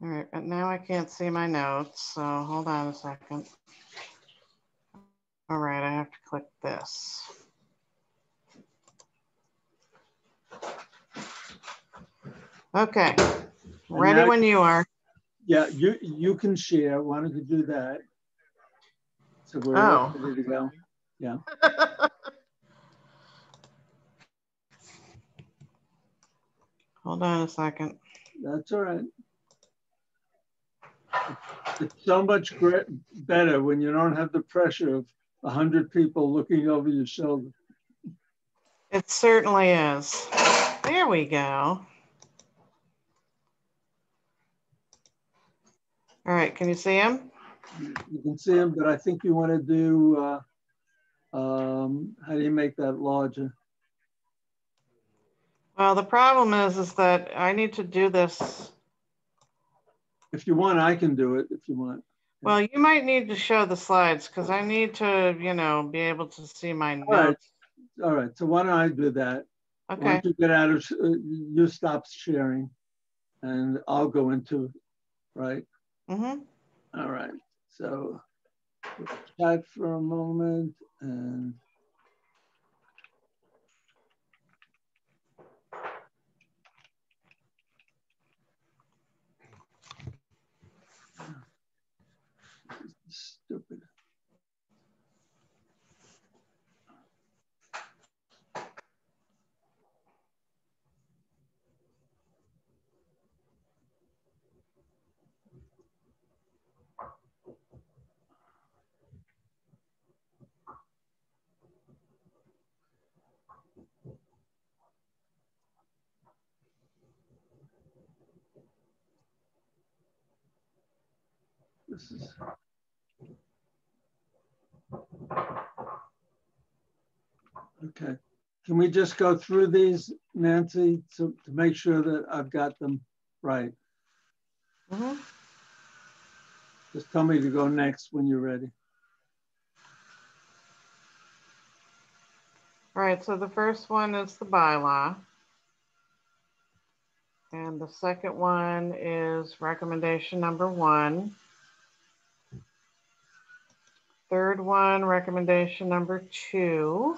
All right, but now I can't see my notes, so hold on a second. All right, I have to click this. Okay, ready when you are. Yeah, you can share. Why don't you do that? So we're ready to go. Yeah. Hold on a second. That's all right. It's so much better when you don't have the pressure of 100 people looking over your shoulder. It certainly is. There we go. All right, can you see him? You can see him, but I think you want to do, how do you make that larger? Well, the problem is that I need to do this. If you want, I can do it if you want. Well, you might need to show the slides because I need to, you know, be able to see my notes. All right, so why don't I do that? Okay. Why don't you get out of, you stop sharing and I'll go into, right? Mm-hmm. All right, so chat for a moment and stupid. This is okay. Can we just go through these, Nancy, to make sure that I've got them right? Mm-hmm. Just tell me to go next when you're ready. All right, so the first one is the bylaw. And the second one is recommendation number 1. Third one, recommendation number 2.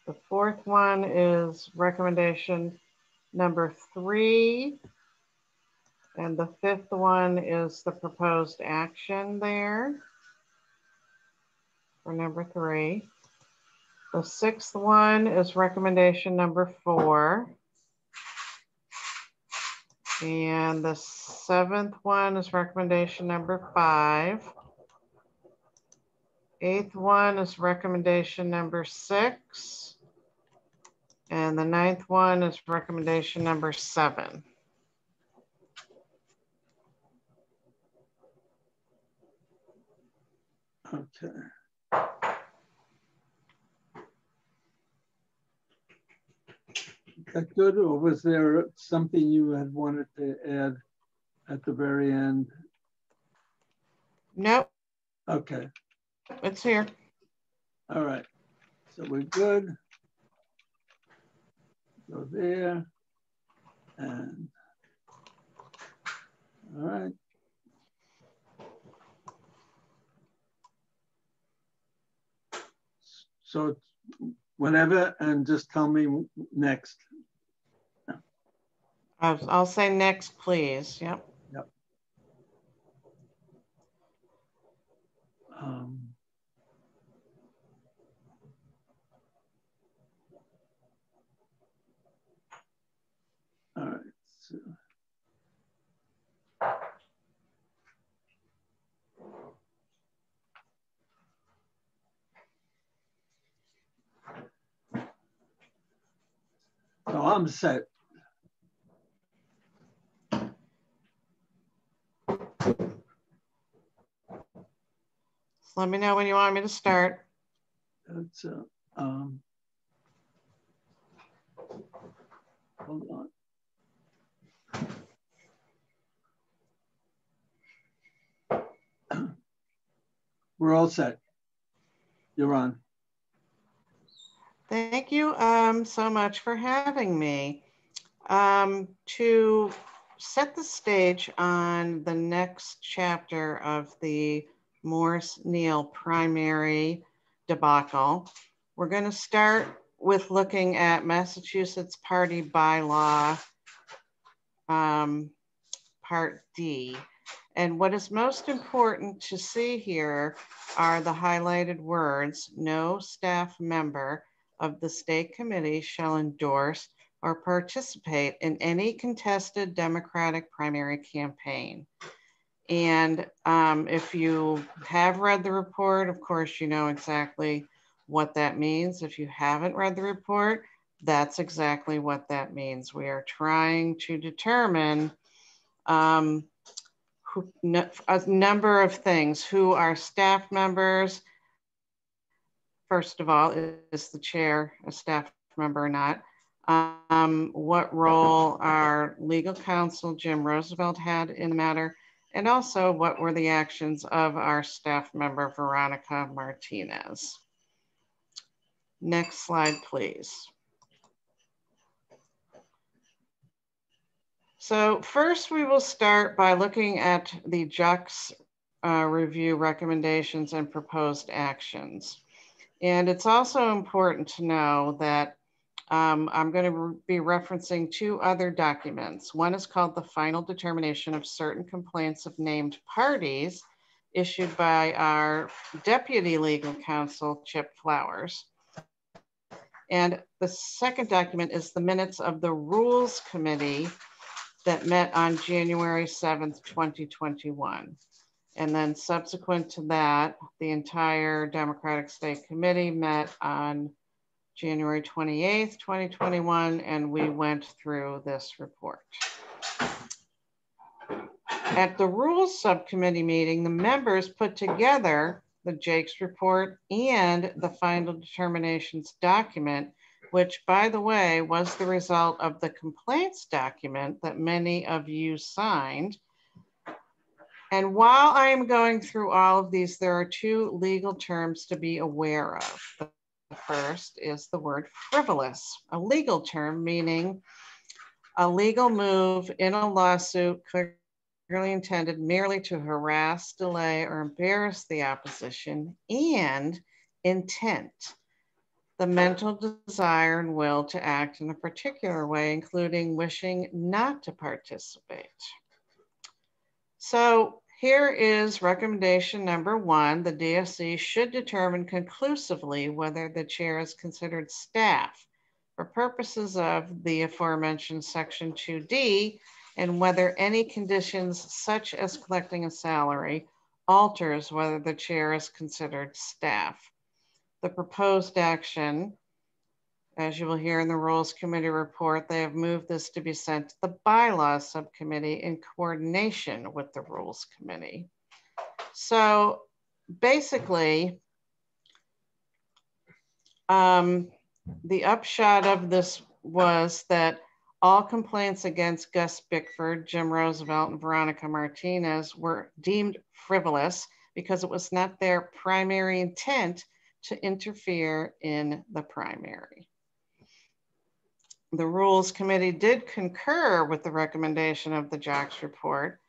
The fourth one is recommendation number 3. And the fifth one is the proposed action there for number 3. The sixth one is recommendation number 4. And the seventh one is recommendation number 5. Eighth one is recommendation number 6. And the ninth one is recommendation number 7. Okay. Is that good, or was there something you had wanted to add at the very end? Nope. Okay. It's here. All right. So we're good. Go there. And all right. So whenever, and just tell me next. I'll say next, please. Yep. Yep. All right. So. So I'm set. Just let me know when you want me to start. That's hold on. We're all set. You're on. Thank you so much for having me. To set the stage on the next chapter of the Morse-Neal primary debacle. We're going to start with looking at Massachusetts Party Bylaw, Part D. And what is most important to see here are the highlighted words: no staff member of the state committee shall endorse or participate in any contested Democratic primary campaign. And if you have read the report, of course, you know exactly what that means. If you haven't read the report, that's exactly what that means. We are trying to determine a number of things. Who are staff members? First of all, is the chair a staff member or not? What role our legal counsel, Jim Roosevelt, had in the matter? And also, what were the actions of our staff member, Veronica Martinez? Next slide, please. So first, we will start by looking at the JUC's review recommendations and proposed actions. And it's also important to know that I'm going to be referencing two other documents. One is called the Final Determination of Certain Complaints of Named Parties, issued by our Deputy Legal Counsel, Chip Flowers. And the second document is the minutes of the Rules Committee that met on January 7th, 2021. And then subsequent to that, the entire Democratic State Committee met on January 28th, 2021, and we went through this report. At the Rules Subcommittee meeting, the members put together the Jake's report and the Final Determinations document, which, by the way, was the result of the complaints document that many of you signed. And while I am going through all of these, there are two legal terms to be aware of. The first is the word frivolous, a legal term meaning a legal move in a lawsuit clearly intended merely to harass, delay, or embarrass the opposition, and intent, the mental desire and will to act in a particular way, including wishing not to participate. So here is recommendation number one. The DSC should determine conclusively whether the chair is considered staff for purposes of the aforementioned section 2D, and whether any conditions such as collecting a salary alters whether the chair is considered staff. The proposed action, as you will hear in the Rules Committee report, they have moved this to be sent to the Bylaws Subcommittee in coordination with the Rules Committee. So basically, the upshot of this was that all complaints against Gus Bickford, Jim Roosevelt, and Veronica Martinez were deemed frivolous because it was not their primary intent to interfere in the primary. The Rules Committee did concur with the recommendation of the JOC's report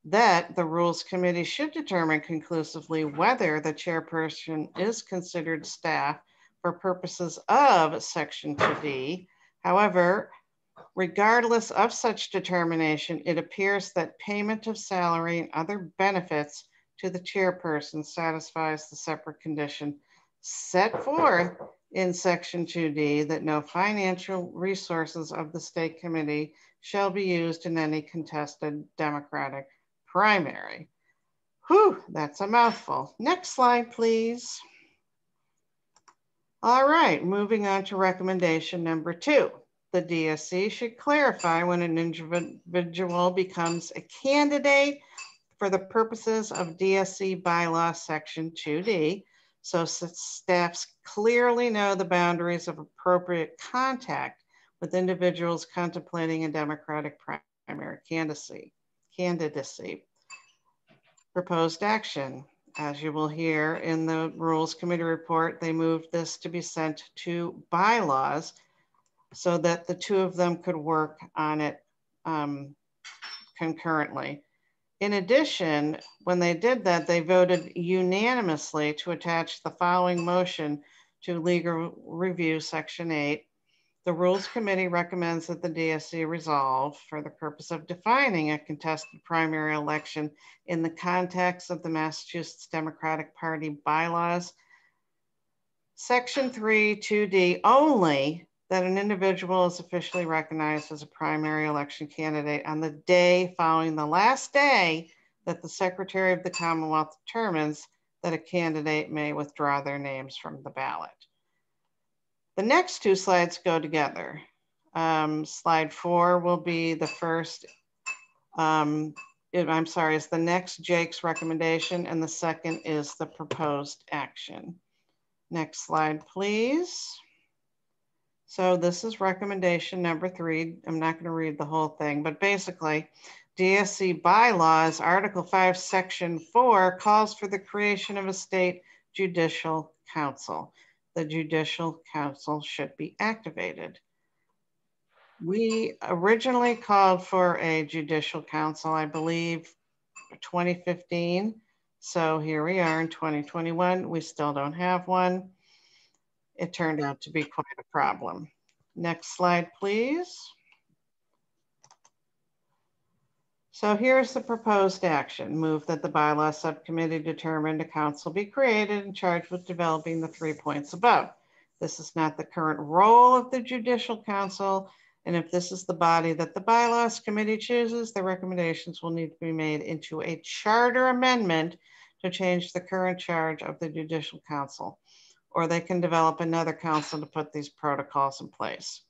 that the Rules Committee should determine conclusively whether the chairperson is considered staff for purposes of Section 2D. However, regardless of such determination, it appears that payment of salary and other benefits to the chairperson satisfies the separate condition set forth in Section 2D that no financial resources of the State Committee shall be used in any contested Democratic primary. Whew, that's a mouthful. Next slide, please. All right, moving on to recommendation number two. The DSC should clarify when an individual becomes a candidate for the purposes of DSC bylaw section 2D, so staffs clearly know the boundaries of appropriate contact with individuals contemplating a Democratic primary candidacy. Proposed action. As you will hear in the Rules Committee report, they moved this to be sent to bylaws so that the two of them could work on it concurrently. In addition, when they did that, they voted unanimously to attach the following motion to Legal Review Section 8. The Rules Committee recommends that the DSC resolve for the purpose of defining a contested primary election in the context of the Massachusetts Democratic Party bylaws, Section 3, 2D only, that an individual is officially recognized as a primary election candidate on the day following the last day that the Secretary of the Commonwealth determines that a candidate may withdraw their names from the ballot. The next two slides go together. Slide 4 will be the first, is the next Jake's recommendation, and the second is the proposed action. Next slide, please. So this is recommendation number 3. I'm not going to read the whole thing, but basically, DSC bylaws, Article 5, Section 4 calls for the creation of a state judicial council. The judicial council should be activated. We originally called for a judicial council, I believe, 2015. So here we are in 2021. We still don't have one. It turned out to be quite a problem. Next slide, please. So here's the proposed action. Move that the bylaw subcommittee determined a council be created and charged with developing the 3 points above. This is not the current role of the judicial council, and if this is the body that the bylaws committee chooses, the recommendations will need to be made into a charter amendment to change the current charge of the judicial council, or they can develop another council to put these protocols in place.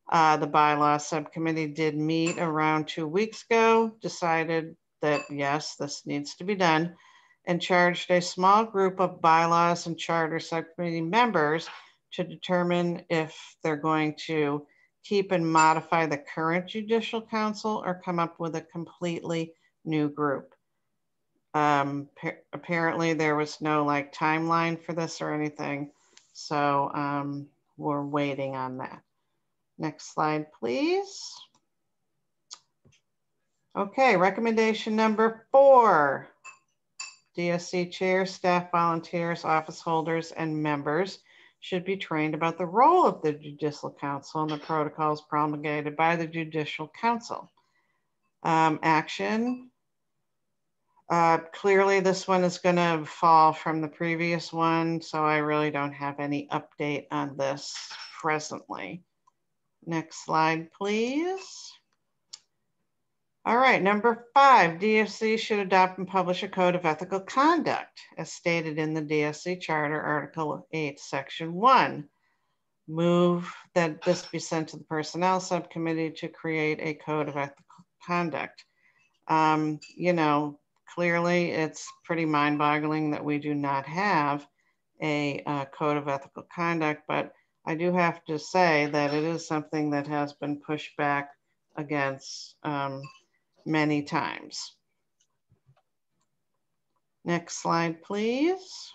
The bylaw subcommittee did meet around 2 weeks ago, decided that yes, this needs to be done, and charged a small group of bylaws and charter subcommittee members to determine if they're going to keep and modify the current judicial council or come up with a completely new group. Apparently there was no timeline for this or anything. So we're waiting on that. Next slide, please. Okay, recommendation number 4. DSC chair, staff, volunteers, office holders, and members should be trained about the role of the Judicial Council and the protocols promulgated by the Judicial Council. Action. Clearly this one is going to fall from the previous one, so I really don't have any update on this presently. Next slide, please. All right, number 5, DSC should adopt and publish a code of ethical conduct as stated in the DSC Charter, Article 8, Section 1. Move that this be sent to the Personnel Subcommittee to create a code of ethical conduct. You know, clearly it's pretty mind-boggling that we do not have a code of ethical conduct, but I do have to say that it is something that has been pushed back against many times. Next slide, please.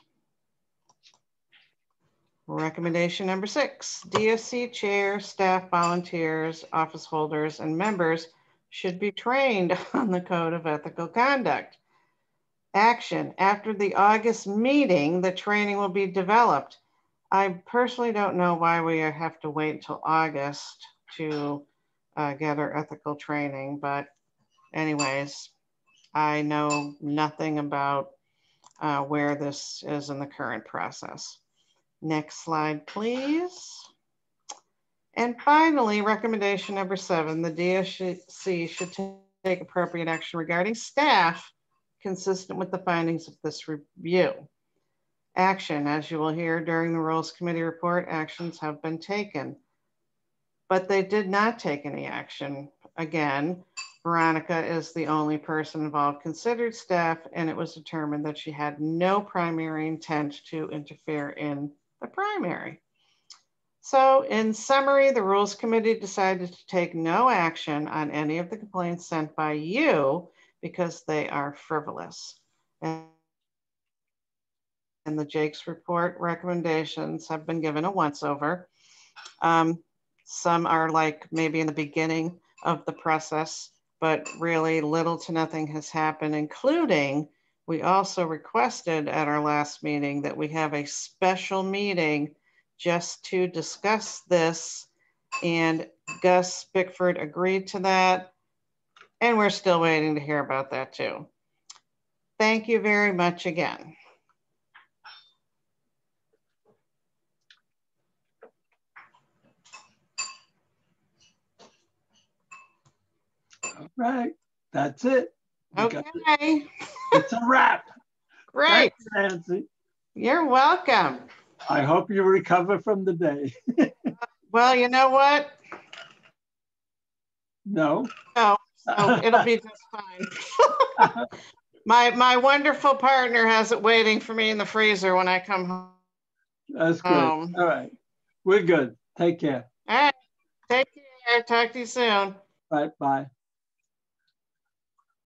Recommendation number 6, DSC chair, staff, volunteers, office holders, and members should be trained on the code of ethical conduct. Action. After the August meeting, the training will be developed. I personally don't know why we have to wait until August to get our ethical training, but anyways, I know nothing about where this is in the current process. Next slide, please. And finally, recommendation number 7, the DSC should take appropriate action regarding staff consistent with the findings of this review. Action, as you will hear during the Rules Committee report, actions have been taken, but they did not take any action. Again, Veronica is the only person involved considered staff, and it was determined that she had no primary intent to interfere in the primary. So in summary, the Rules Committee decided to take no action on any of the complaints sent by you because they are frivolous. And the Jake's report recommendations have been given a once over. Some are maybe in the beginning of the process but really little to nothing has happened, including we also requested at our last meeting that we have a special meeting just to discuss this, and Gus Bickford agreed to that, and we're still waiting to hear about that too. Thank you very much again. All right, that's it. Okay. It's a wrap. Great. Thanks, Nancy. You're welcome. I hope you recover from the day. Well, you know what? No. No, so it'll be just fine. My wonderful partner has it waiting for me in the freezer when I come home. That's great. All right. We're good. Take care. All right. Take care. Talk to you soon. Bye. Bye.